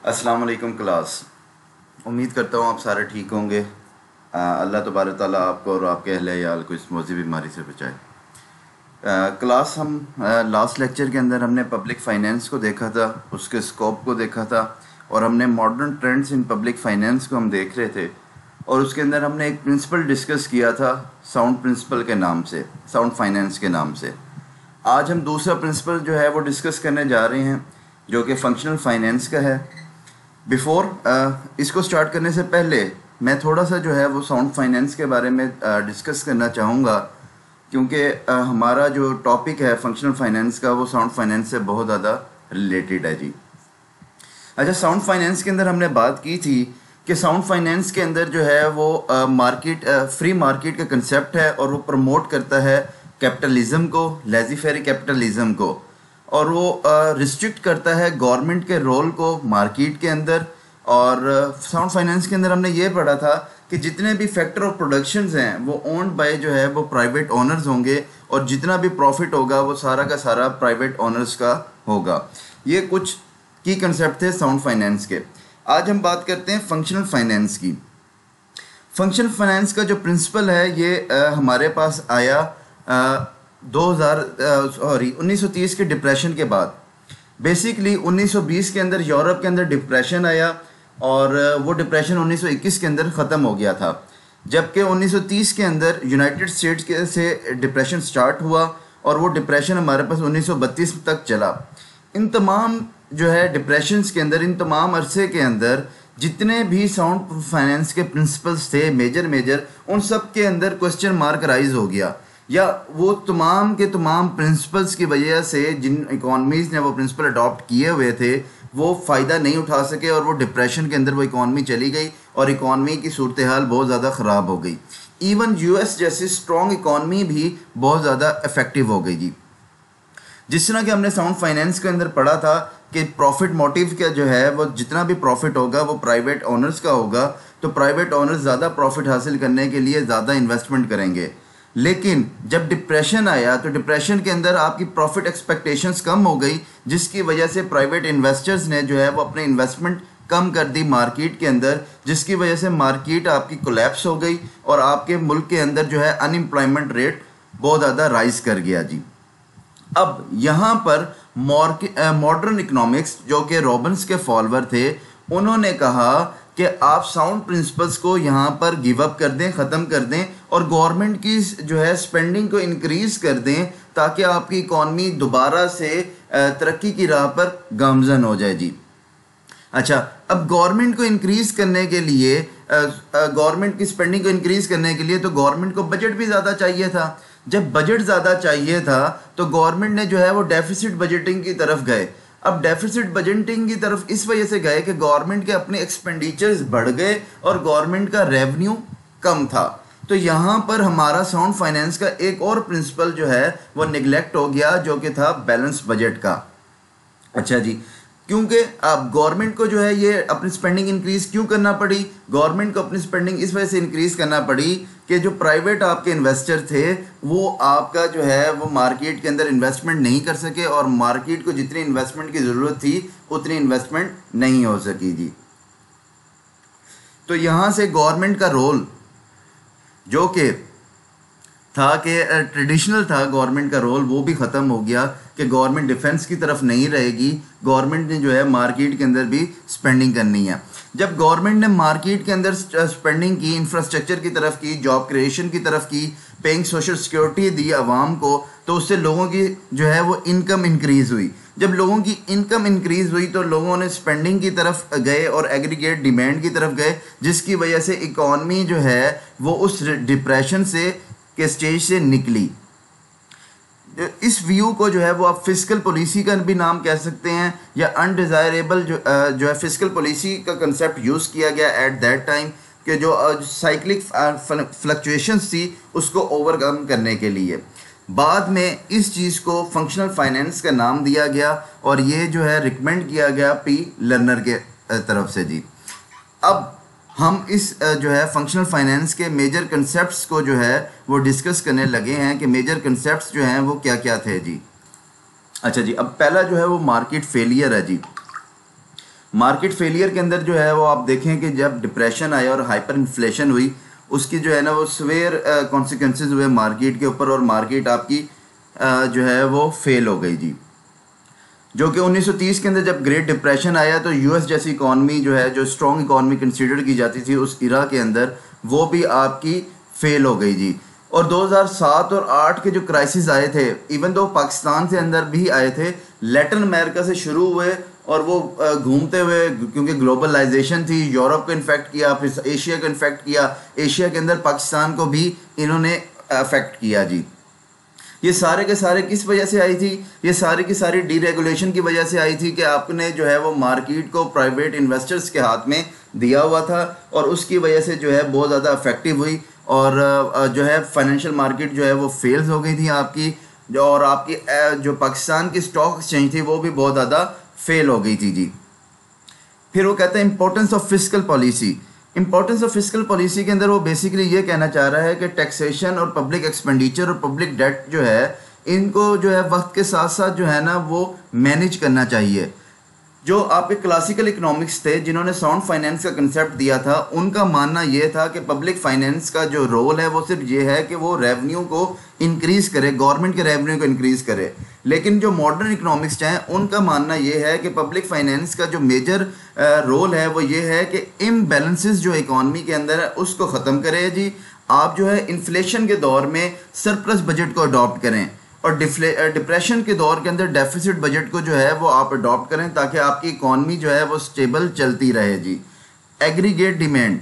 अस्सलाम वालेकुम क्लास। उम्मीद करता हूँ आप सारे ठीक होंगे। अल्लाह तबारक ताला आपको और आपके अहले याल को इस मौजी बीमारी से बचाए। क्लास हम लास्ट लेक्चर के अंदर हमने पब्लिक फ़ाइनेंस को देखा था, उसके स्कोप को देखा था और हमने modern trends in public finance को हम देख रहे थे। और उसके अंदर हमने एक प्रिंसिपल डिस्कस किया था साउंड प्रिंसिपल के नाम से, साउंड फाइनेंस के नाम से। आज हम दूसरा प्रिंसिपल जो है वो डिस्कस करने जा रहे हैं जो कि फंक्शनल फाइनेंस का है। बिफोर इसको स्टार्ट करने से पहले मैं थोड़ा सा जो है वो साउंड फाइनेंस के बारे में डिस्कस करना चाहूँगा, क्योंकि हमारा जो टॉपिक है फंक्शनल फाइनेंस का वो साउंड फाइनेंस से बहुत ज़्यादा रिलेटेड है जी। अच्छा, साउंड फाइनेंस के अंदर हमने बात की थी कि साउंड फाइनेंस के अंदर जो है वो मार्केट फ्री मार्केट का कंसेप्ट है और वो प्रमोट करता है कैपिटलिज्म को, लेज़ी फेरी कैपिटलिज्म को, और वो रिस्ट्रिक्ट करता है गवर्नमेंट के रोल को मार्केट के अंदर। और साउंड फाइनेंस के अंदर हमने ये पढ़ा था कि जितने भी फैक्टर ऑफ प्रोडक्शंस हैं वो ओन्ड बाय जो है वो प्राइवेट ओनर्स होंगे और जितना भी प्रॉफिट होगा वो सारा का सारा प्राइवेट ओनर्स का होगा। ये कुछ की कंसेप्ट थे साउंड फाइनेंस के। आज हम बात करते हैं फंक्शनल फाइनेंस की। फंक्शनल फाइनेंस का जो प्रिंसिपल है ये हमारे पास आया 1930 के डिप्रेशन के बाद। बेसिकली 1920 के अंदर यूरोप के अंदर डिप्रेशन आया और वो डिप्रेशन 1921 के अंदर ख़त्म हो गया था, जबकि 1930 के अंदर यूनाइटेड स्टेट्स के से डिप्रेशन स्टार्ट हुआ और वो डिप्रेशन हमारे पास 1932 तक चला। इन तमाम जो है डिप्रेशंस के अंदर, इन तमाम अरसे के अंदर जितने भी साउंड फाइनेंस के प्रिंसिपल्स थे मेजर, उन सब के अंदर क्वेश्चन मार्क राइज हो गया, या वो तमाम के तमाम प्रिंसिपल्स की वजह से जिन इकॉनमीज़ ने वो प्रिंसिपल अडॉप्ट किए हुए थे वो फ़ायदा नहीं उठा सके और वो डिप्रेशन के अंदर वो इकॉनमी चली गई और इकॉनमी की सूरत हाल बहुत ज़्यादा ख़राब हो गई। इवन यूएस जैसी स्ट्रॉन्ग इकॉनमी भी बहुत ज़्यादा इफ़ेक्टिव हो गई जी। जिस तरह कि हमने साउंड फाइनेंस के अंदर पढ़ा था कि प्रॉफिट मोटिव का जो है वो जितना भी प्रॉफिट होगा वो प्राइवेट ओनर्स का होगा, तो प्राइवेट ओनर्स ज़्यादा प्रॉफिट हासिल करने के लिए ज़्यादा इन्वेस्टमेंट करेंगे। लेकिन जब डिप्रेशन आया तो डिप्रेशन के अंदर आपकी प्रॉफिट एक्सपेक्टेशंस कम हो गई, जिसकी वजह से प्राइवेट इन्वेस्टर्स ने जो है वो अपने इन्वेस्टमेंट कम कर दी मार्केट के अंदर, जिसकी वजह से मार्केट आपकी कोलैप्स हो गई और आपके मुल्क के अंदर जो है अनएम्प्लॉयमेंट रेट बहुत ज़्यादा राइज कर गया जी। अब यहाँ पर मॉडर्न इकोनॉमिक्स जो कि रॉबिन्स के फॉलोअर थे, उन्होंने कहा कि आप साउंड प्रिंसिपल्स को यहाँ पर गिव अप कर दें, ख़त्म कर दें और गवर्नमेंट की जो है स्पेंडिंग को इंक्रीज़ कर दें ताकि आपकी इकॉनमी दोबारा से तरक्की की राह पर गामजन हो जाए जी। अच्छा, अब गवर्नमेंट को इंक्रीज़ करने के लिए, गवर्नमेंट की स्पेंडिंग को इंक्रीज़ करने के लिए तो गवर्नमेंट को बजट भी ज़्यादा चाहिए था। जब बजट ज़्यादा चाहिए था तो गवर्नमेंट ने जो है वो डेफिसिट बजटिंग की तरफ गए। अब डेफिसिट बजटिंग की तरफ इस वजह से गए कि गवर्नमेंट के अपने एक्सपेंडिचर्स बढ़ गए और गवर्नमेंट का रेवेन्यू कम था। तो यहाँ पर हमारा साउंड फाइनेंस का एक और प्रिंसिपल जो है वो निगलेक्ट हो गया, जो कि था बैलेंस बजट का। अच्छा जी, क्योंकि अब गवर्नमेंट को जो है ये अपनी स्पेंडिंग इंक्रीज़ क्यों करना पड़ी? गवर्नमेंट को अपनी स्पेंडिंग इस वजह से इंक्रीज़ करना पड़ी कि जो प्राइवेट आपके इन्वेस्टर थे वो आपका जो है वो मार्केट के अंदर इन्वेस्टमेंट नहीं कर सके और मार्केट को जितनी इन्वेस्टमेंट की ज़रूरत थी उतनी इन्वेस्टमेंट नहीं हो सकी जी। तो यहाँ से गवर्नमेंट का रोल जो कि था कि ट्रेडिशनल था गवर्नमेंट का रोल, वो भी ख़त्म हो गया कि गवर्नमेंट डिफेंस की तरफ नहीं रहेगी, गवर्नमेंट ने जो है मार्केट के अंदर भी स्पेंडिंग करनी है। जब गवर्नमेंट ने मार्केट के अंदर स्पेंडिंग की, इंफ्रास्ट्रक्चर की तरफ की, जॉब क्रिएशन की तरफ की, पेइंग सोशल सिक्योरिटी दी आवाम को, तो उससे लोगों की जो है वो इनकम इंक्रीज़ हुई। जब लोगों की इनकम इंक्रीज़ हुई तो लोगों ने स्पेंडिंग की तरफ गए और एग्रीगेट डिमांड की तरफ गए, जिसकी वजह से इकॉनमी जो है वो उस डिप्रेशन से के स्टेज से निकली। इस व्यू को जो है वो आप फिस्कल पॉलिसी का भी नाम कह सकते हैं या अनडिज़ायरेबल जो है फिस्कल पॉलिसी का कंसेप्ट यूज़ किया गया एट दैट टाइम कि जो साइक्लिक फ्लक्चुएशंस थी उसको ओवरकम करने के लिए। बाद में इस चीज़ को फंक्शनल फाइनेंस का नाम दिया गया और ये जो है रिकमेंड किया गया पी लर्नर के तरफ से जी। अब हम इस जो है फंक्शनल फाइनेंस के मेजर कंसेप्ट्स को जो है वो डिस्कस करने लगे हैं कि मेजर कंसेप्ट्स जो हैं वो क्या क्या थे जी। अच्छा जी, अब पहला जो है वो मार्केट फेलियर है जी। मार्केट फेलियर के अंदर जो है वो आप देखें कि जब डिप्रेशन आया और हाइपर इन्फ्लेशन हुई, उसकी जो है ना वो सवेयर कॉन्सिक्वेंसेज हुए मार्केट के ऊपर, और मार्केट आपकी जो है वो फेल हो गई जी। जो कि 1930 के अंदर जब ग्रेट डिप्रेशन आया तो यूएस जैसी इकॉनमी जो है, जो स्ट्रॉन्ग इकॉनमी कंसीडर की जाती थी उस इरा के अंदर, वो भी आपकी फेल हो गई जी। और 2007 और 8 के जो क्राइसिस आए थे, इवन दो पाकिस्तान से अंदर भी आए थे, लैटिन अमेरिका से शुरू हुए और वो घूमते हुए, क्योंकि ग्लोबलाइजेशन थी, यूरोप को इन्फेक्ट किया, फिर एशिया को इन्फेक्ट किया, एशिया के अंदर पाकिस्तान को भी इन्होंने अफेक्ट किया जी। ये सारे के सारे किस वजह से आई थी? ये सारी की सारी डीरेगुलेशन की वजह से आई थी कि आपने जो है वो मार्केट को प्राइवेट इन्वेस्टर्स के हाथ में दिया हुआ था, और उसकी वजह से जो है बहुत ज़्यादा इफेक्टिव हुई, और जो है फाइनेंशियल मार्केट जो है वो फेल्स हो गई थी आपकी, और आपकी जो पाकिस्तान की स्टॉक एक्सचेंज थी वो भी बहुत ज़्यादा फेल हो गई थी जी। फिर वो कहते हैं importance of fiscal policy. Importance of fiscal policy के अंदर वो बेसिकली ये कहना चाह रहा है कि टैक्सेशन और पब्लिक एक्सपेंडिचर और पब्लिक डेट जो है, इनको जो है वक्त के साथ साथ जो है ना वो मैनेज करना चाहिए। जो आपके क्लासिकल इकोनॉमिक्स थे जिन्होंने साउंड फाइनेंस का कंसेप्ट दिया था, उनका मानना ये था कि पब्लिक फाइनेंस का जो रोल है वो सिर्फ ये है कि वो रेवेन्यू को इंक्रीज़ करे, गवर्नमेंट के रेवेन्यू को इंक्रीज़ करे। लेकिन जो मॉडर्न इकोनॉमिक्स हैं उनका मानना ये है कि पब्लिक फाइनेंस का जो मेजर रोल है वो ये है कि इम्बैलेंसेस जो इकॉनमी के अंदर है उसको ख़त्म करे जी। आप जो है इन्फ्लेशन के दौर में सरप्लस बजट को अडॉप्ट करें, और डिप्रेशन के दौर के अंदर डेफिसिट बजट को जो है वो आप अडॉप्ट करें, ताकि आपकी इकॉनमी जो है वो स्टेबल चलती रहे जी। एग्रीगेट डिमांड,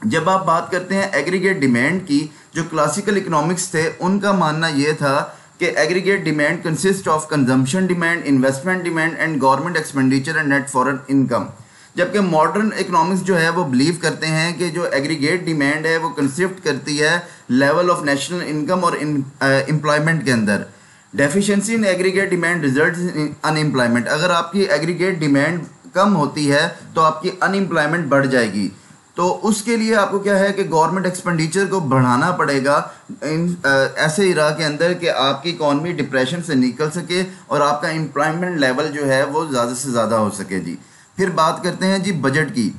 जब आप बात करते हैं एग्रीगेट डिमांड की, जो क्लासिकल इकोनॉमिक्स थे उनका मानना ये था कि aggregate demand consist of consumption demand, investment demand and government expenditure and net foreign income. जबकि मॉडर्न इकोनॉमिक्स जो है वो बिलीव करते हैं कि जो एग्रीगेट डिमांड है वो कंसिस्ट करती है लेवल ऑफ नेशनल इनकम और एम्प्लॉयमेंट के अंदर। Deficiency in aggregate demand results in unemployment. अगर आपकी एग्रीगेट डिमांड कम होती है तो आपकी अनएम्प्लॉयमेंट बढ़ जाएगी। तो उसके लिए आपको क्या है कि गवर्नमेंट एक्सपेंडिचर को बढ़ाना पड़ेगा ऐसे इरा के अंदर कि आपकी इकॉनमी डिप्रेशन से निकल सके और आपका एम्प्लॉयमेंट लेवल जो है वो ज़्यादा से ज़्यादा हो सके जी। फिर बात करते हैं जी बजट की।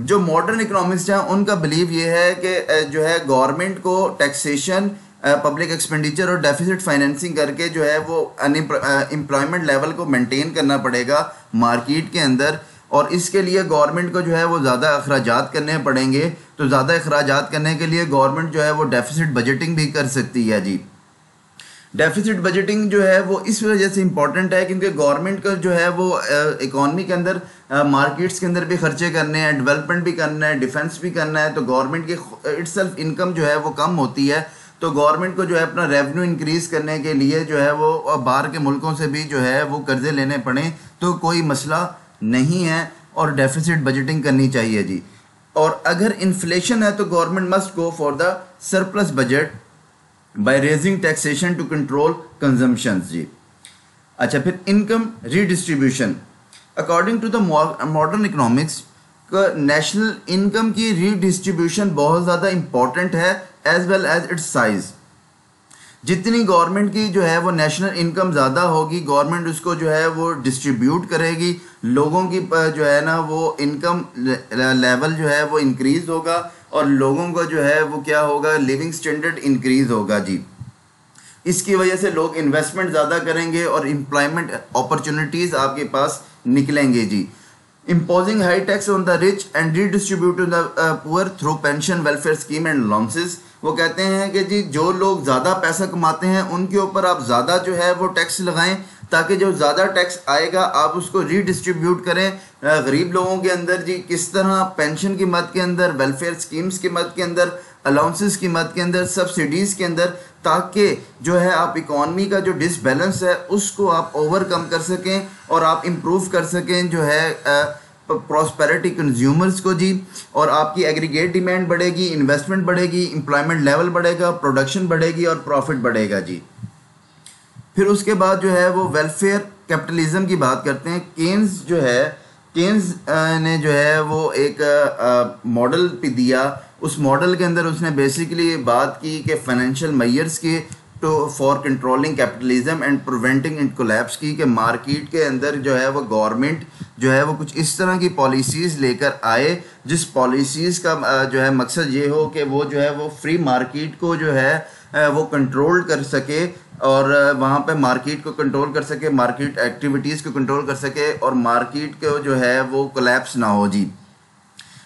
जो मॉडर्न इकोनॉमिस्ट हैं उनका बिलीव ये है कि जो है गवर्नमेंट को टैक्सेशन, पब्लिक एक्सपेंडिचर और डेफिसिट फाइनेंसिंग करके जो है वो एम्प्लॉयमेंट लेवल को मेंटेन करना पड़ेगा मार्केट के अंदर, और इसके लिए गवर्नमेंट को जो है वो ज़्यादा अखराजात करने पड़ेंगे। तो ज़्यादा अखराजात करने के लिए गवर्नमेंट जो है वो डेफिसिट बजटिंग भी कर सकती है जी। डेफिसिट बजटिंग जो है वो इस वजह से इम्पॉर्टेंट है क्योंकि गवर्नमेंट का जो है वो इकॉनमी के अंदर मार्केट्स के अंदर भी खर्चे करने हैं, डेवलपमेंट भी करना है, डिफेंस भी करना है। तो गवर्नमेंट की इटसेल्फ इनकम जो है वो कम होती है, तो गवर्नमेंट को जो है अपना रेवेन्यू इंक्रीज़ करने के लिए जो है वो बाहर के मुल्कों से भी जो है वो कर्जे लेने पड़े तो कोई मसला नहीं है, और डेफिसिट बजटिंग करनी चाहिए जी। और अगर इन्फ्लेशन है तो government must go for the surplus budget by raising taxation to control consumption जी। अच्छा, फिर income redistribution. According to the modern economics, national income की रीडिस्ट्रीब्यूशन बहुत ज़्यादा इंपॉर्टेंट है as well as its size. जितनी गवर्नमेंट की जो है वो नेशनल इनकम ज़्यादा होगी, गवर्नमेंट उसको जो है वो डिस्ट्रीब्यूट करेगी, लोगों की जो है ना वो इनकम लेवल जो है वो इंक्रीज़ होगा, और लोगों का जो है वो क्या होगा, लिविंग स्टैंडर्ड इंक्रीज़ होगा जी। इसकी वजह से लोग इन्वेस्टमेंट ज़्यादा करेंगे और एम्प्लॉयमेंट अपॉर्चुनिटीज़ आपके पास निकलेंगे जी। Imposing high tax on the rich and redistributing the poor through pension welfare scheme and allowances. वो कहते हैं कि जी जो लोग ज़्यादा पैसा कमाते हैं उनके ऊपर आप ज़्यादा जो है वो टैक्स लगाएं, ताकि जो ज़्यादा टैक्स आएगा आप उसको रीडिस्ट्रीब्यूट करें गरीब लोगों के अंदर जी। किस तरह पेंशन की मद के अंदर, वेलफेयर स्कीम्स की मद के अंदर, अलाउंसेस की मद के अंदर, सब्सिडीज़ के अंदर, ताकि जो है आप इकॉनमी का जो डिसबैलेंस है उसको आप ओवरकम कर सकें और आप इम्प्रूव कर सकें जो है प्रॉस्पेरिटी कंज्यूमर्स को जी। और आपकी एग्रीगेट डिमांड बढ़ेगी, इन्वेस्टमेंट बढ़ेगी, एम्प्लॉयमेंट लेवल बढ़ेगा, प्रोडक्शन बढ़ेगी और प्रॉफिट बढ़ेगा जी। फिर उसके बाद जो है वो वेलफेयर कैपिटलिज्म की बात करते हैं। केन्स जो है, केन्स ने जो है वो एक मॉडल भी दिया। उस मॉडल के अंदर उसने बेसिकली बात की कि फाइनेंशियल मेजर्स के to for controlling capitalism and preventing it collapse की, कि मार्केट के अंदर जो है वो गवर्नमेंट जो है वो कुछ इस तरह की पॉलिसीज़ लेकर आए जिस पॉलिसीज़ का जो है मकसद ये हो कि वो जो है वो फ्री मार्केट को जो है वो कंट्रोल कर सके और वहाँ पे मार्केट को कंट्रोल कर सके, मार्केट एक्टिविटीज़ को कंट्रोल कर सके और मार्केट को जो है वो कोलैप्स ना हो जी।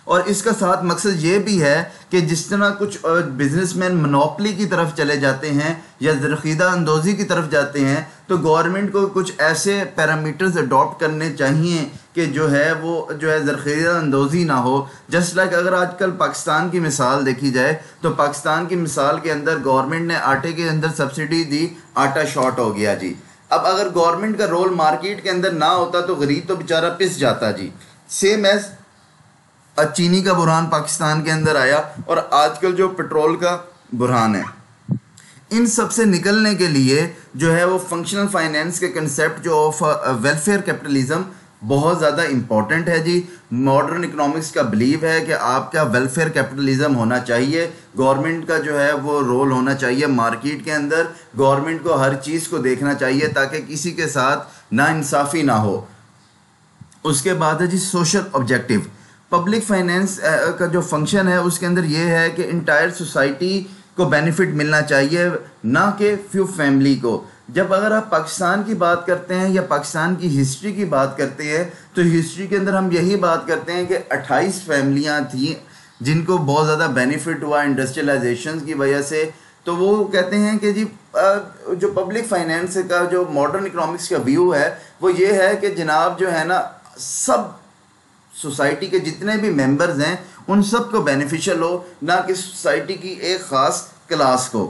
और इसका साथ मकसद ये भी है कि जिस तरह कुछ बिजनेसमैन मोनोपली की तरफ चले जाते हैं या ज़रख़ीदा अंदोज़ी की तरफ जाते हैं, तो गवर्नमेंट को कुछ ऐसे पैरामीटर्स अडॉप्ट करने चाहिए कि जो है वो जो है ज़रख़ीदा अंदोज़ी ना हो। जस्ट लाइक अगर आजकल पाकिस्तान की मिसाल देखी जाए तो पाकिस्तान की मिसाल के अंदर गवर्नमेंट ने आटे के अंदर सब्सिडी दी, आटा शॉर्ट हो गया जी। अब अगर गवर्नमेंट का रोल मार्केट के अंदर ना होता तो गरीब तो बेचारा पिस जाता जी। सेम एज़ चीनी का बुरहान पाकिस्तान के अंदर आया और आजकल जो पेट्रोल का बुरहान है, इन सब से निकलने के लिए जो है वो फंक्शनल फाइनेंस के कंसेप्ट जो ऑफ वेलफेयर कैपिटलिज्म बहुत ज़्यादा इम्पॉर्टेंट है जी। मॉडर्न इकोनॉमिक्स का बिलीव है कि आपका वेलफेयर कैपिटलिज्म होना चाहिए, गवर्नमेंट का जो है वो रोल होना चाहिए मार्केट के अंदर, गवर्नमेंट को हर चीज़ को देखना चाहिए ताकि किसी के साथ नाइंसाफ़ी ना हो। उसके बाद है जी सोशल ऑब्जेक्टिव। पब्लिक फाइनेंस का जो फंक्शन है उसके अंदर ये है कि इंटायर सोसाइटी को बेनिफिट मिलना चाहिए, ना कि फ्यू फैमिली को। जब अगर आप पाकिस्तान की बात करते हैं या पाकिस्तान की हिस्ट्री की बात करते हैं तो हिस्ट्री के अंदर हम यही बात करते हैं कि 28 फैमिलियाँ थीं जिनको बहुत ज़्यादा बेनिफिट हुआ इंडस्ट्रियलाइजेशन की वजह से। तो वो कहते हैं कि जी जो पब्लिक फाइनेंस का जो मॉडर्न इकोनॉमिक्स का व्यू है वो ये है कि जनाब जो है ना सब सोसाइटी के जितने भी मेंबर्स हैं उन सब को बेनिफिशियल हो, ना कि सोसाइटी की एक ख़ास क्लास को।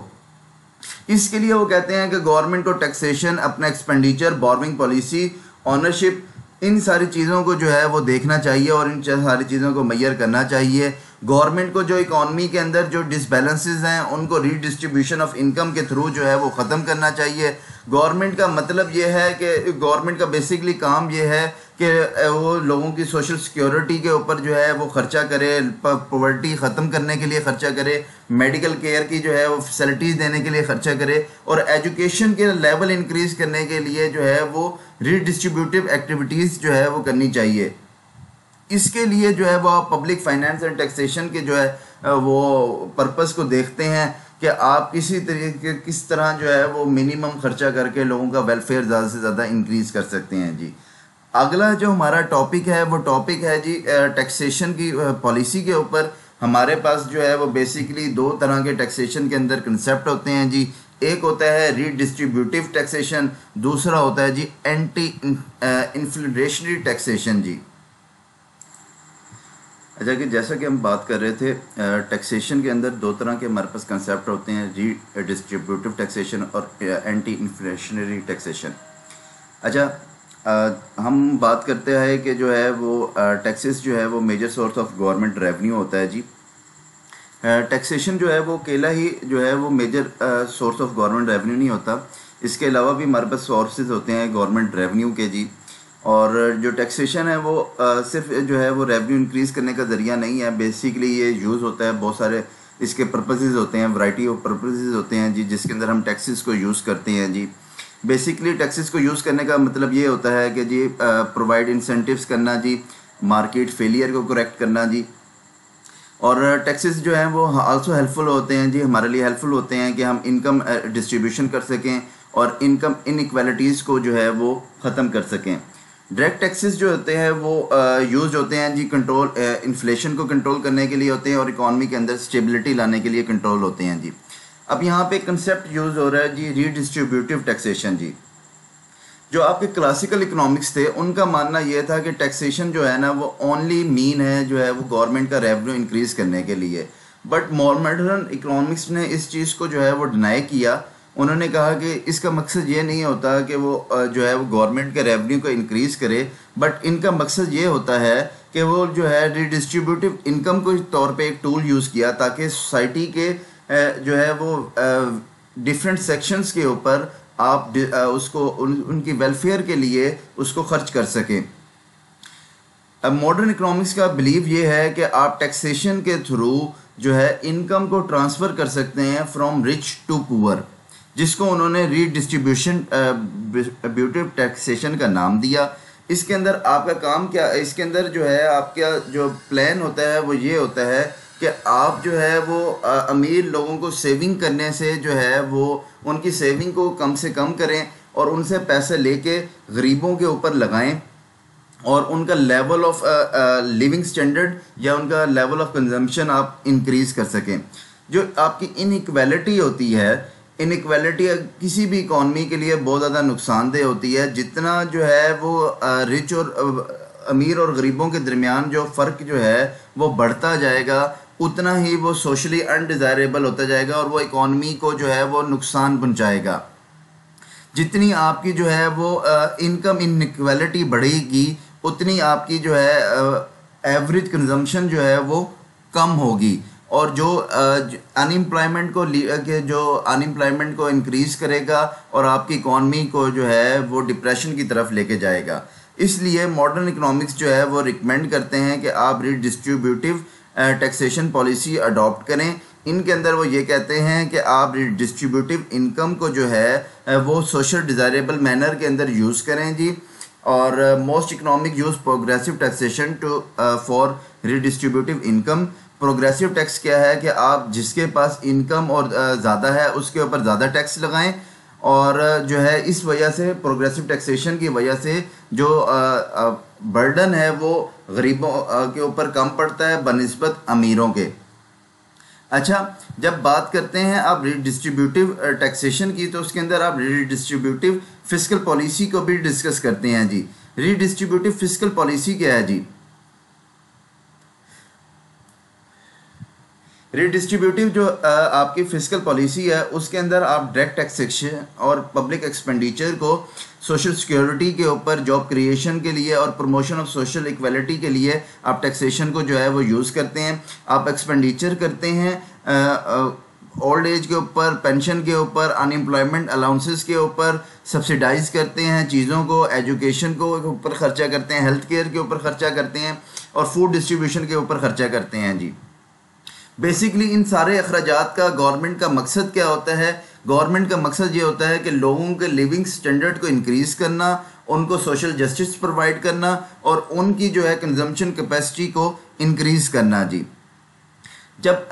इसके लिए वो कहते हैं कि गवर्नमेंट को टैक्सेशन, अपना एक्सपेंडिचर, बोर्विंग पॉलिसी, ओनरशिप, इन सारी चीज़ों को जो है वो देखना चाहिए और इन सारी चीज़ों को मैयर करना चाहिए। गवर्नमेंट को जो इकॉनमी के अंदर जो डिसबैलेंसेस हैं उनको रीडिस्ट्रीब्यूशन ऑफ इनकम के थ्रू जो है वो ख़त्म करना चाहिए। गवर्नमेंट का मतलब ये है कि गवर्नमेंट का बेसिकली काम ये है कि वो लोगों की सोशल सिक्योरिटी के ऊपर जो है वो ख़र्चा करे, पॉवर्टी ख़त्म करने के लिए ख़र्चा करे, मेडिकल केयर की जो है वो फैसिलिटीज़ देने के लिए ख़र्चा करे और एजुकेशन के लेवल इंक्रीज़ करने के लिए जो है वो रीडिस्ट्रीब्यूटिव एक्टिविटीज़ जो है वो करनी चाहिए। इसके लिए जो है वो आप पब्लिक फाइनेंस एंड टैक्सेशन के जो है वो पर्पस को देखते हैं कि आप किस तरह जो है वो मिनिमम खर्चा करके लोगों का वेलफेयर ज़्यादा से ज़्यादा इंक्रीज़ कर सकते हैं जी। अगला जो हमारा टॉपिक है वो टॉपिक है जी टैक्सेशन की पॉलिसी के ऊपर। हमारे पास जो है वो बेसिकली दो तरह के टैक्सेशन के अंदर कंसेप्ट होते हैं जी। एक होता है रीडिस्ट्रीब्यूटिव टैक्सेशन, दूसरा होता है जी एंटी इन्फ्लेशनरी टैक्सेशन जी। अच्छा कि जैसा कि हम बात कर रहे थे टैक्सेशन के अंदर दो तरह के हमारे पास कंसेप्ट होते हैं, रीडिस्ट्रीब्यूटिव टैक्सेशन और एंटी इन्फ्लेशनरी टैक्सेशन। अच्छा हम बात करते हैं कि जो है वो टैक्सेस जो है वो major source of government revenue होता है जी। टैक्सेशन जो है वो अकेला ही जो है वो major source of government revenue नहीं होता, इसके अलावा भी हमारे पास सोर्सेज होते हैं गवर्नमेंट रेवेन्यू के जी। और जो टैक्सेशन है वो सिर्फ जो है वो रेवेन्यू इंक्रीज़ करने का ज़रिया नहीं है, बेसिकली ये यूज़ होता है, बहुत सारे इसके पर्पसेस होते हैं, वैरायटी ऑफ पर्पसेस होते हैं जी जिसके अंदर हम टैक्सेस को यूज़ करते हैं जी। बेसिकली टैक्सेस को यूज़ करने का मतलब ये होता है कि जी प्रोवाइड इंसेंटिव्स करना जी, मार्केट फेलियर को करेक्ट करना जी। और टैक्सेस जो हैं वो आल्सो हेल्पफुल होते हैं जी, हमारे लिए हेल्पफुल होते हैं कि हम इनकम डिस्ट्रीब्यूशन कर सकें और इनकम इनइक्वालिटीज़ को जो है वो ख़त्म कर सकें। डायरेक्ट टैक्सेस जो होते हैं वो यूज़ होते हैं जी कंट्रोल इन्फ्लेशन को कंट्रोल करने के लिए होते हैं और इकॉनमी के अंदर स्टेबिलिटी लाने के लिए कंट्रोल होते हैं जी। अब यहाँ पे कंसेप्ट यूज़ हो रहा है जी रीडिस्ट्रीब्यूटिव टैक्सेशन जी। जो आपके क्लासिकल इकोनॉमिक्स थे उनका मानना ये था कि टैक्सेशन जो है ना वो ओनली मीन है जो है वो गवर्नमेंट का रेवेन्यू इंक्रीज़ करने के लिए, बट मॉडर्न इकोनॉमिक्स ने इस चीज़ को जो है वो डिनाई किया। उन्होंने कहा कि इसका मकसद ये नहीं होता कि वो जो है वो गवर्नमेंट के रेवेन्यू को इंक्रीज़ करे, बट इनका मकसद ये होता है कि वो जो है रिडिस्ट्रीब्यूटिव इनकम को तौर पे एक टूल यूज़ किया ताकि सोसाइटी के जो है वो डिफरेंट सेक्शंस के ऊपर आप उसको उनकी वेलफेयर के लिए उसको खर्च कर सकें। अब मॉडर्न इकोनॉमिक्स का बिलीव ये है कि आप टैक्सेशन के थ्रू जो है इनकम को ट्रांसफ़र कर सकते हैं फ्रॉम रिच टू पुअर। जिसको उन्होंने रीडिस्ट्रीब्यूटिव टैक्सेशन का नाम दिया। इसके अंदर आपका काम क्या, इसके अंदर जो है आपका जो प्लान होता है वो ये होता है कि आप जो है वो अमीर लोगों को सेविंग करने से जो है वो उनकी सेविंग को कम से कम करें और उनसे पैसे लेके गरीबों के ऊपर लगाएं और उनका लेवल ऑफ लिविंग स्टैंडर्ड या उनका लेवल ऑफ कंजम्पशन आप इंक्रीज़ कर सकें। जो आपकी इनइक्वालिटी होती है, इनइक्वालिटी किसी भी इकॉनमी के लिए बहुत ज़्यादा नुकसानदेह होती है। जितना जो है वो रिच और अमीर और गरीबों के दरमियान जो फ़र्क जो है वो बढ़ता जाएगा, उतना ही वो सोशली अनडिज़ायरेबल होता जाएगा और वो इकॉनमी को जो है वो नुकसान पहुंचाएगा। जितनी आपकी जो है वो इनकम इनइक्वालिटी बढ़ेगी, उतनी आपकी जो है एवरेज कंजम्पशन जो है वो कम होगी और जो अनएम्प्लॉयमेंट को इंक्रीज़ करेगा और आपकी इकॉनमी को जो है वो डिप्रेशन की तरफ लेके जाएगा। इसलिए मॉडर्न इकोनॉमिक्स जो है वो रिकमेंड करते हैं कि आप रिडिस्ट्रीब्यूटिव टैक्सेशन पॉलिसी अडॉप्ट करें। इनके अंदर वो ये कहते हैं कि आप रिडिस्ट्रीब्यूटिव इनकम को जो है वो सोशल डिज़ायरेबल मैनर के अंदर यूज़ करें जी। और most economic use progressive taxation to for redistributive income. Progressive tax क्या है कि आप जिसके पास इनकम और ज़्यादा है उसके ऊपर ज़्यादा टैक्स लगाएं और जो है इस वजह से प्रोग्रेसिव टैक्सेशन की वजह से जो बर्डन है वो गरीबों के ऊपर कम पड़ता है बनिस्बत अमीरों के। अच्छा, जब बात करते हैं आप रिडिस्ट्रीब्यूटिव टैक्सेशन की, तो उसके अंदर आप रिडिस्ट्रीब्यूटिव फिस्कल पॉलिसी को भी डिस्कस करते हैं जी। रिडिस्ट्रीब्यूटिव फिस्कल पॉलिसी क्या है जी? रिडिस्ट्रीब्यूटिव जो आपकी फिस्कल पॉलिसी है उसके अंदर आप डायरेक्ट टैक्सेशन और पब्लिक एक्सपेंडिचर को सोशल सिक्योरिटी के ऊपर, जॉब क्रिएशन के लिए और प्रमोशन ऑफ सोशल इक्वलिटी के लिए आप टैक्सेशन को जो है वो यूज़ करते हैं। आप एक्सपेंडिचर करते हैं ओल्ड एज के ऊपर, पेंशन के ऊपर, अनएम्प्लॉयमेंट अलाउंसेस के ऊपर, सब्सिडाइज करते हैं चीज़ों को, एजुकेशन को ऊपर ख़र्चा करते हैं, हेल्थ केयर के ऊपर ख़र्चा करते हैं और फूड डिस्ट्रीब्यूशन के ऊपर ख़र्चा करते हैं जी। बेसिकली इन सारे अखराजात का गवर्नमेंट का मकसद क्या होता है? गवर्नमेंट का मकसद ये होता है कि लोगों के लिविंग स्टैंडर्ड को इंक्रीज़ करना, उनको सोशल जस्टिस प्रोवाइड करना और उनकी जो है कंजम्पशन कैपेसिटी को इंक्रीज़ करना जी। जब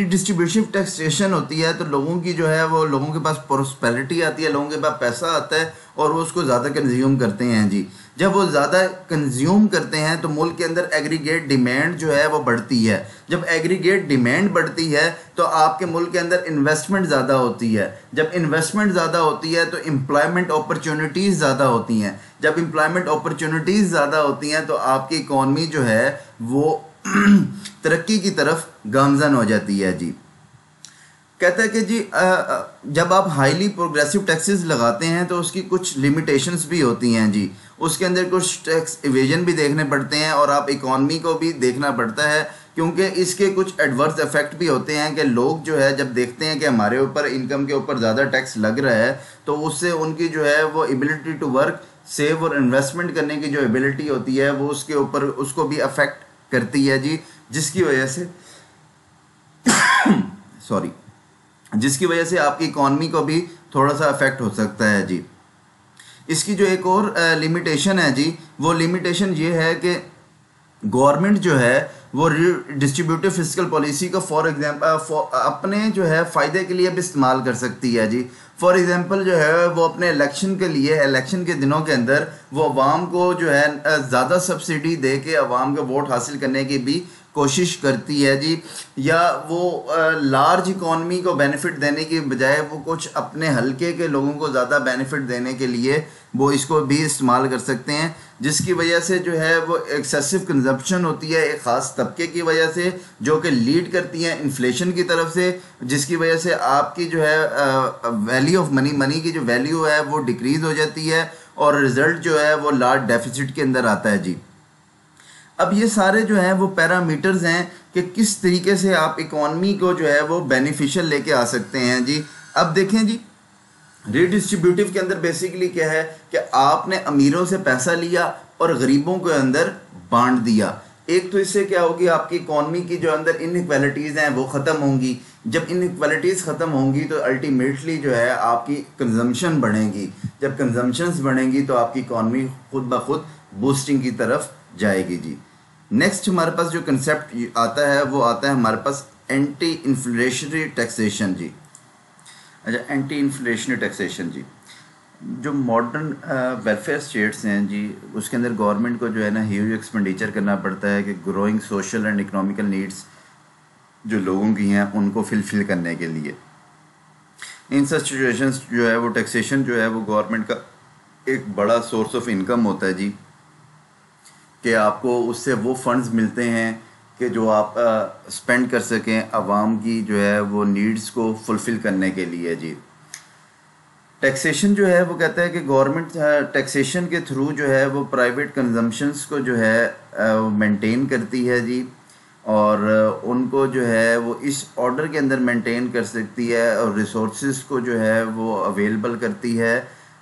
डिस्ट्रीब्यूटिव टैक्सेशन होती है तो लोगों की जो है वो लोगों के पास प्रोस्पेरिटी आती है, लोगों के पास पैसा आता है और वो उसको ज़्यादा कंज्यूम करते हैं जी। जब वो ज़्यादा कंज्यूम करते हैं तो मुल्क के अंदर एग्रीगेट डिमांड जो है वो बढ़ती है। जब एग्रीगेट डिमांड बढ़ती है तो आपके मुल्क के अंदर इन्वेस्टमेंट ज़्यादा होती है। जब इन्वेस्टमेंट ज़्यादा होती है तो एम्प्लॉयमेंट अपॉर्चुनिटीज़ ज़्यादा होती हैं। जब एम्प्लॉयमेंट अपॉर्चुनिटीज़ ज़्यादा होती हैं तो आपकी इकॉनमी जो है वो तरक्की की तरफ गामजन हो जाती है जी। कहता है कि जी जब आप हाईली प्रोग्रेसिव टैक्सेस लगाते हैं तो उसकी कुछ लिमिटेशंस भी होती हैं जी। उसके अंदर कुछ टैक्स इवेजन भी देखने पड़ते हैं और आप इकॉनमी को भी देखना पड़ता है, क्योंकि इसके कुछ एडवर्स इफेक्ट भी होते हैं कि लोग जो है जब देखते हैं कि हमारे ऊपर इनकम के ऊपर ज़्यादा टैक्स लग रहा है तो उससे उनकी जो है वो एबिलिटी टू वर्क, सेव और इन्वेस्टमेंट करने की जो एबिलिटी होती है वो उसके ऊपर उसको भी अफेक्ट करती है जी, जिसकी वजह से आपकी इकॉनमी को भी थोड़ा सा अफेक्ट हो सकता है जी। इसकी जो एक और लिमिटेशन है जी, वो लिमिटेशन ये है कि गवर्नमेंट जो है वो डिस्ट्रीब्यूटिव फिस्कल पॉलिसी को फॉर एग्जांपल अपने जो है फ़ायदे के लिए भी इस्तेमाल कर सकती है जी। फॉर एग्जांपल जो है वो अपने इलेक्शन के लिए, इलेक्शन के दिनों के अंदर वो अवाम को जो है ज़्यादा सब्सिडी दे के अवाम के वोट हासिल करने की भी कोशिश करती है जी। या वो लार्ज इकॉनमी को बेनिफिट देने की बजाय वो कुछ अपने हलके के लोगों को ज़्यादा बेनिफिट देने के लिए वो इसको भी इस्तेमाल कर सकते हैं, जिसकी वजह से जो है वो एक्सेसिव कंजप्शन होती है एक ख़ास तबके की वजह से, जो कि लीड करती हैं इन्फ्लेशन की तरफ से, जिसकी वजह से आपकी जो है वैल्यू ऑफ मनी की जो वैल्यू है वो डिक्रीज़ हो जाती है और रिज़ल्ट जो है वो लार्ज डेफिसिट के अंदर आता है जी। अब ये सारे जो हैं वो पैरामीटर्स हैं कि किस तरीके से आप इकॉनमी को जो है वो बेनिफिशियल लेके आ सकते हैं जी। अब देखें जी, रीडिस्ट्रीब्यूटिव के अंदर बेसिकली क्या है कि आपने अमीरों से पैसा लिया और गरीबों के अंदर बांट दिया। एक तो इससे क्या होगी, आपकी इकॉनमी की जो अंदर इनइक्वालिटीज़ हैं वो ख़त्म होंगी। जब इनइक्वालिटीज़ ख़त्म होंगी तो अल्टीमेटली जो है आपकी कंजम्पशन बढ़ेगी, जब कंजम्पशंस बढ़ेंगी तो आपकी इकॉनमी खुद ब खुद बूस्टिंग की तरफ जाएगी जी। नेक्स्ट हमारे पास जो कंसेप्ट आता है वो आता है हमारे पास एंटी इन्फ्लेशनरी टैक्सेशन जी। अच्छा, एंटी इन्फ्लेशनरी टैक्सेशन जी, जो मॉडर्न वेलफेयर स्टेट्स हैं जी, उसके अंदर गवर्नमेंट को जो है ना ह्यूज एक्सपेंडिचर करना पड़ता है कि growing social and economical needs जो लोगों की हैं उनको फिलफिल करने के लिए। इन सच सिचुएशंस जो है वो टैक्सेशन जो है वो गवर्नमेंट का एक बड़ा सोर्स ऑफ इनकम होता है जी, कि आपको उससे वो फंड्स मिलते हैं कि जो आप स्पेंड कर सकें आवाम की जो है वो नीड्स को फुलफ़िल करने के लिए जी। टैक्सेशन जो है वो कहता है कि गवर्नमेंट टैक्सेशन के थ्रू जो है वो प्राइवेट कंजम्पशंस को जो है मेंटेन करती है जी, और उनको जो है वो इस ऑर्डर के अंदर मेंटेन कर सकती है और रिसोर्सेज को जो है वो अवेलेबल करती है,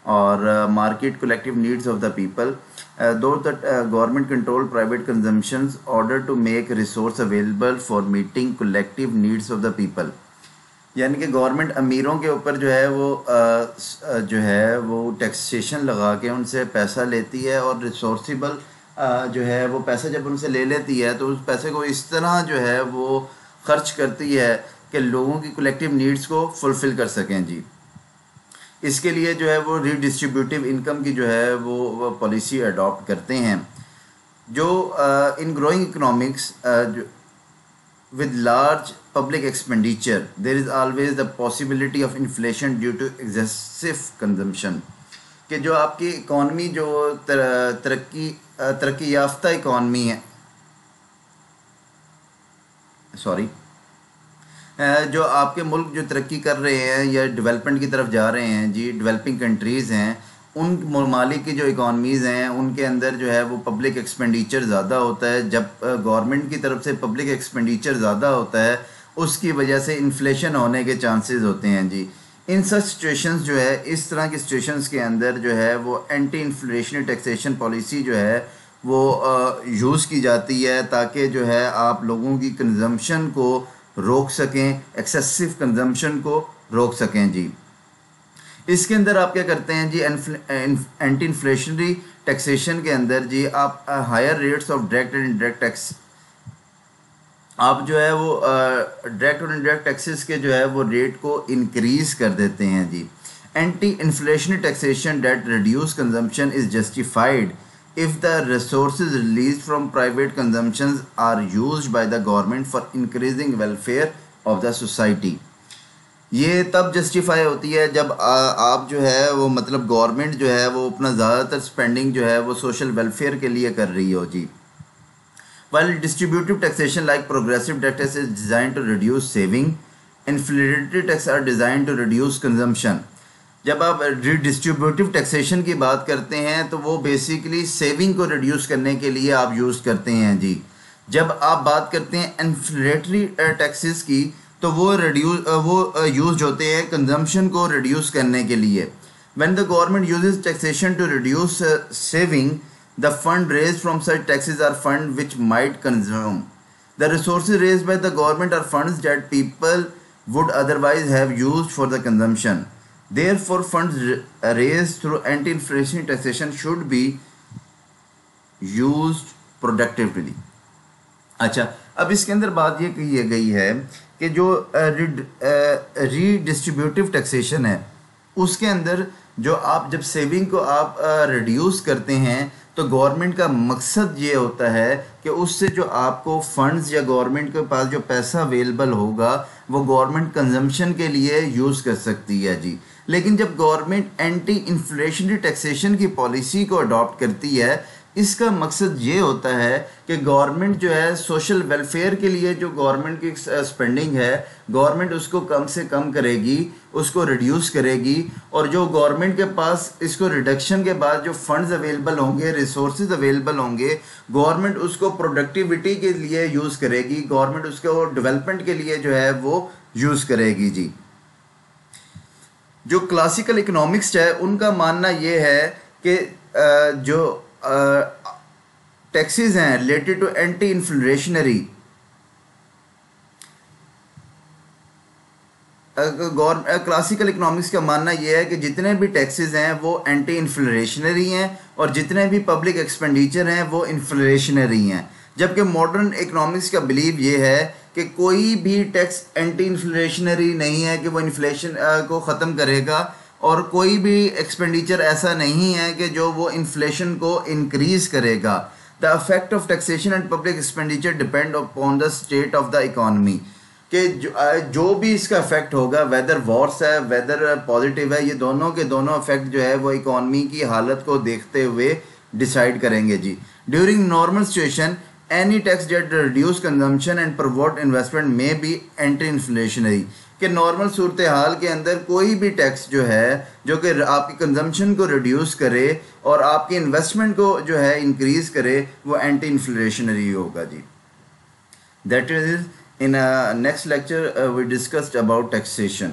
और market collective needs of the people do the government control private consumptions order to make resource available for meeting collective needs of the people. यानी कि गवर्नमेंट अमीरों के ऊपर जो है वो जो है वो टैक्सेशन लगा के उनसे पैसा लेती है, और रिसोर्सिबल जो है वो पैसा जब उनसे ले लेती है तो उस पैसे को इस तरह जो है वो खर्च करती है कि लोगों की कलेक्टिव नीड्स को फुलफ़िल कर सकें जी। इसके लिए जो है वो रीडिस्ट्रीब्यूटिव इनकम की जो है वो पॉलिसी अडॉप्ट करते हैं। जो इन growing economics with large public expenditure there is always the possibility of inflation due to excessive consumption, कि जो आपकी इकॉनमी जो तरक्की याफ्ता इकॉनमी है, सॉरी, जो आपके मुल्क जो तरक्की कर रहे हैं या डेवलपमेंट की तरफ जा रहे हैं जी, डेवलपिंग कंट्रीज़ हैं, उन ममालिक की जो इकॉनमीज़ हैं उनके अंदर जो है वो पब्लिक एक्सपेंडिचर ज़्यादा होता है। जब गवर्नमेंट की तरफ से पब्लिक एक्सपेंडिचर ज़्यादा होता है उसकी वजह से इन्फ्लेशन होने के चांसेस होते हैं जी। इन सच सिचुएशंस जो है, इस तरह की सिचुएशंस के अंदर जो है वो एंटी इन्फ्लेशनरी टैक्सेशन पॉलिसी जो है वो यूज़ की जाती है, ताकि जो है आप लोगों की कंजम्पशन को रोक सकें, एक्सेसिव कंजम्पशन को रोक सकें जी। इसके अंदर आप क्या करते हैं जी, एंटी इन्फ्लेशनरी टैक्सेशन के अंदर जी आप higher rates of direct and indirect tax, आप जो है वो डायरेक्ट और इनडायरेक्ट टैक्सेस के जो है वो रेट को इंक्रीज कर देते हैं जी। Anti inflationary taxation that reduce consumption is justified if the resources released from private consumptions are used by the government for increasing welfare of the society। ये तब जस्टिफाई होती है जब आप जो है वो मतलब गवर्नमेंट जो है वो अपना ज़्यादातर स्पेंडिंग जो है वो सोशल वेलफेयर के लिए कर रही हो जी। While distributive taxation like progressive tax is designed to reduce saving, inflationary tax are designed to reduce consumption। जब आप रिडिस्ट्रीब्यूटिव टैक्सेशन की बात करते हैं तो वो बेसिकली सेविंग को रिड्यूस करने के लिए आप यूज़ करते हैं जी। जब आप बात करते हैं इन्फ्लेटरी टैक्सेस की तो वो यूज होते हैं कंजम्पशन को रिड्यूस करने के लिए। When the government uses taxation to reduce saving, the fund raised from such taxes are fund which might consume. The resources raised by the government are funds that people would otherwise have used for the consumption. Therefore, funds raised through anti-inflationary taxation should be used productively। अच्छा, अब इसके अंदर बात ये कही गई है कि जो रीडिस्ट्रीब्यूटिव टैक्सेशन है उसके अंदर जो आप जब सेविंग को आप रिड्यूस करते हैं तो गवर्नमेंट का मकसद ये होता है कि उससे जो आपको फंड्स या गवर्नमेंट के पास जो पैसा अवेलेबल होगा वो गवर्नमेंट कंजम्पशन के लिए यूज़ कर सकती है जी। लेकिन जब गवर्नमेंट एंटी इन्फ्लेशनरी टैक्सेशन की पॉलिसी को अडॉप्ट करती है, इसका मकसद ये होता है कि गवर्नमेंट जो है सोशल वेलफेयर के लिए जो गवर्नमेंट की स्पेंडिंग है गवर्नमेंट उसको कम से कम करेगी, उसको रिड्यूस करेगी, और जो गवर्नमेंट के पास इसको रिडक्शन के बाद जो फंड्स अवेलेबल होंगे, रिसोर्सेज अवेलेबल होंगे, गवर्नमेंट उसको प्रोडक्टिविटी के लिए यूज़ करेगी, गवर्नमेंट उसको डेवलपमेंट के लिए जो है वो यूज़ करेगी जी। जो क्लासिकल इकोनॉमिक्स है उनका मानना ये है कि जो टैक्सेस हैं related to anti inflationary classical economics का मानना यह है कि जितने भी टैक्सेस हैं वो एंटी इन्फ्लेशनरी हैं और जितने भी पब्लिक एक्सपेंडिचर हैं वो इन्फ्लेशनरी हैं, जबकि मॉडर्न इकोनॉमिक्स का बिलीव ये है कि कोई भी टैक्स एंटी इन्फ्लेशनरी नहीं है कि वो इन्फ्लेशन को ख़त्म करेगा, और कोई भी एक्सपेंडिचर ऐसा नहीं है कि जो वो इन्फ्लेशन को इंक्रीज़ करेगा। The affect of taxation and public expenditure depend upon the state of the economy, कि जो भी इसका इफेक्ट होगा, वेदर वॉर्स है वेदर पॉजिटिव है, ये दोनों के दोनों इफेक्ट जो है वो इकॉनमी की हालत को देखते हुए डिसाइड करेंगे जी। During normal situation any tax that reduce consumption and promote investment may be anti inflationary, कि नॉर्मल सूरत हाल के अंदर कोई भी टैक्स जो है जो कि आपकी कंजम्पशन को रिड्यूस करे और आपकी इन्वेस्टमेंट को जो है इंक्रीज करे, वो एंटी इन्फ्लेशनरी होगा जी। That is in next lecture we discussed about taxation.